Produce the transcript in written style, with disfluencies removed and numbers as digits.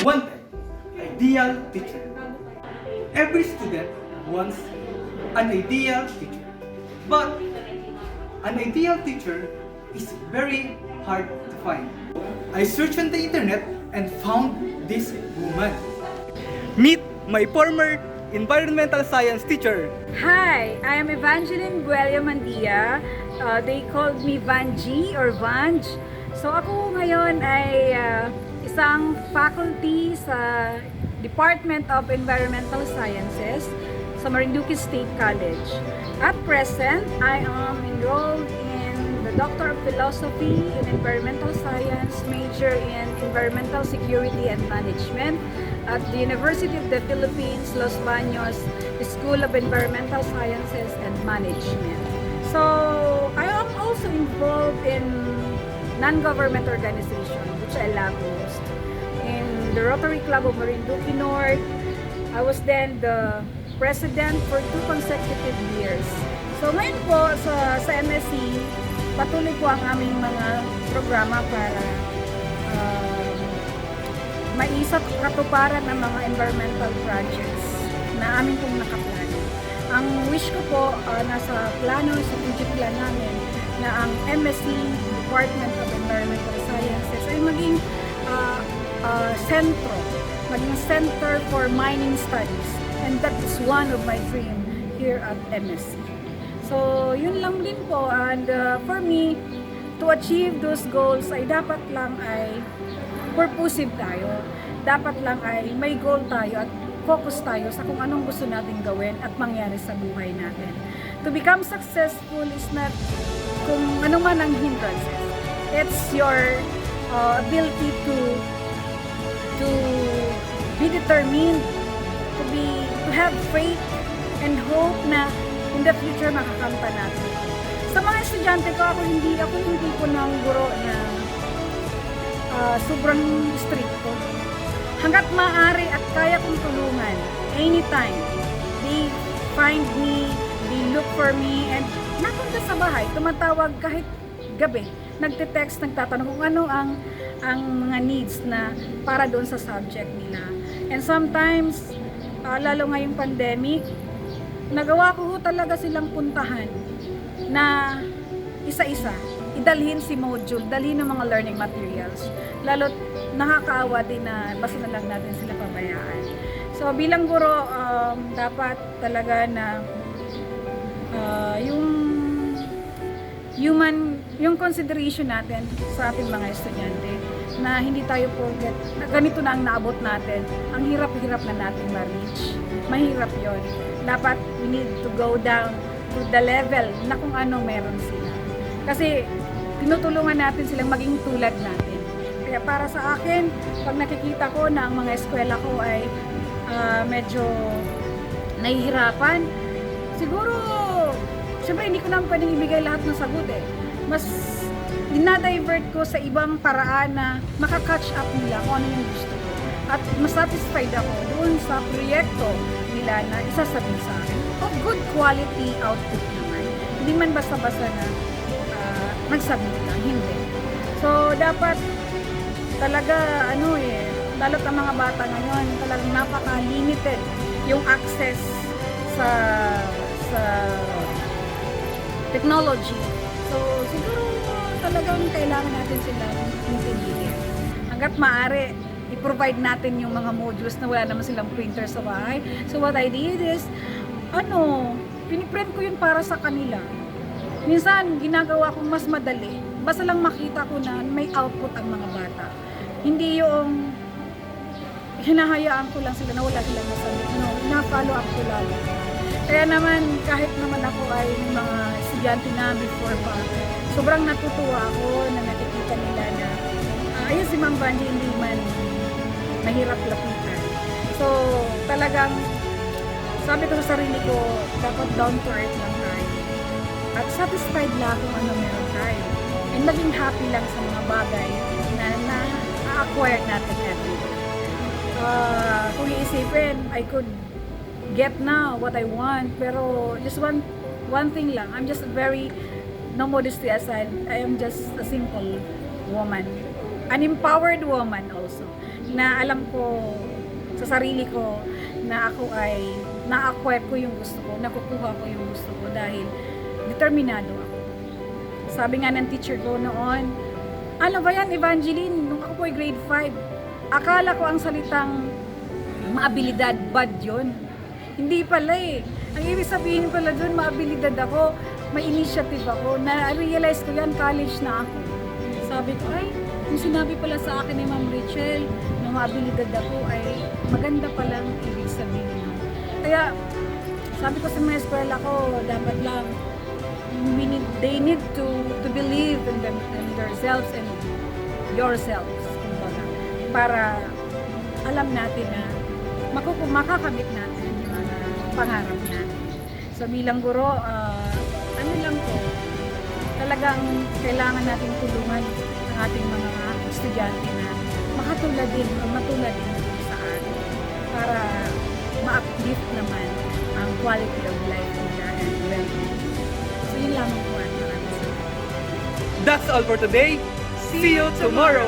wanted ideal teacher. Every student wants an ideal teacher. But an ideal teacher is very hard to find. I searched on the internet and found this woman. Meet my former environmental science teacher. Hi, I am Evangeline Buelya Mandia. They called me Vanji or Vanj. So ako ngayon ay isang faculty sa Department of Environmental Sciences sa Marinduque State College. At present, I am enrolled in the Doctor of Philosophy in Environmental Science, major in Environmental Security and Management at the University of the Philippines, Los Baños School of Environmental Sciences and Management. So, I am also involved in non-government organization, which I love most. In the Rotary Club of Marinduque North, I was then the president for 2 consecutive years. So ngayon po sa MSc, patuloy po ang aming mga programa para maisat katuparan ng mga environmental projects na amin pong nakaplano. Ang wish ko po nasa plano, sa project plan namin na ang MSc Department of Environmental Sciences ay maging maging center for mining studies, and that is one of my dream here at MSc. So yun lang din po, and for me to achieve those goals ay dapat lang ay purposive tayo, dapat lang ay may goal tayo at focus tayo sa kung anong gusto natin gawin at mangyari sa buhay natin. To become successful is not kung ano man ang hindrances. It's your ability to be determined, to have faith and hope na in the future makakamta natin. Sa mga estudyante ko, ako hindi po ng guro na sobrang stricto. Hanggat maaari at kaya kong tulungan, anytime, they find me, they look for me, and napunta sa bahay, tumatawag kahit gabi, nagte-text, nagtatanong kung ano ang mga needs na para doon sa subject nila. And sometimes, lalo ngayong pandemic, nagawa ko talaga silang puntahan na isa-isa, idalhin si module, dalhin ng mga learning materials. Lalo nakakaawa din na basta na lang natin sila pabayaan. So bilang guro, dapat talaga na yung consideration natin sa ating mga estudyante na hindi tayo forget na ganito na ang naabot natin, ang hirap-hirap na natin ma-reach. Mahirap yon. Dapat we need to go down to the level na kung anong meron sila. Kasi tinutulungan natin silang maging tulad natin. Kaya para sa akin, pag nakikita ko na ang mga eskwela ko ay medyo nahihirapan, siguro, siyempre hindi ko naman pwedeng ibigay lahat ng sagot eh. Mas dinadivert ko sa ibang paraan na makakatch up nila kung ano yung gusto ko. At mas satisfied ako doon sa proyekto nila na isasabihin sa akin of good quality output naman. Hindi man basta-basta na nagsabi lang, hindi. So, dapat talaga, lalo't ang mga bata ngayon, talagang napaka-limited yung access sa technology. So, siguro talagang kailangan natin silang intindihin. Hanggat maaari, i-provide natin yung mga modules na wala naman silang printer sa bahay. So, what I did is, piniprint ko yun para sa kanila. Minsan, ginagawa ko mas madali. Basta lang makita ko na may output ang mga bata. Hindi yung hinahayaan ko lang sila na wala silang masabi. No, na-follow up ko lalo. Kaya naman, kahit naman ako ay mga estudyante na before pa, sobrang natutuwa ako na nakikita nila na ayun si Ma'am Vanji hindi man mahirap lapitan. So, talagang sabi ko sa sarili ko, dapat down to earth lang tayo. At satisfied lang kung ano meron tayo. And maging happy lang sa mga bagay na na-acquire natin every day. Kung iisipin, I could get now what I want, pero just one thing lang, I'm just very, no modesty aside, I am just a simple woman. an empowered woman also, na alam ko sa sarili ko na ako ay na-acquire ko yung gusto ko, nakukuha ko yung gusto ko dahil determinado ako. Sabi nga ng teacher ko noon, ano ba yan, Evangeline, nung ako po ay grade 5, akala ko ang salitang maabilidad, bad yun. Hindi pala eh. Ang ibig sabihin pala dun, maabilidad ako, may initiative ako, na-realize ko yan, college na ako. Sabi ko, ay, yung sinabi pala sa akin ni Ma'am Rachel, na maabilidad ako, ay maganda palang ibig sabihin. Kaya, sabi ko sa mga eskwela ko, dapat lang, they need to believe in themselves and yourselves, kumbaga, para alam natin na makakamit natin yung mga pangarap natin. So bilang guro, ano lang po, talagang kailangan natin tulungan ang ating mga estudyante na makatulad din o matulad din sa atin para ma-uplift naman ang quality of life nila and well-being. So yun lamang po. That's all for today. See you tomorrow!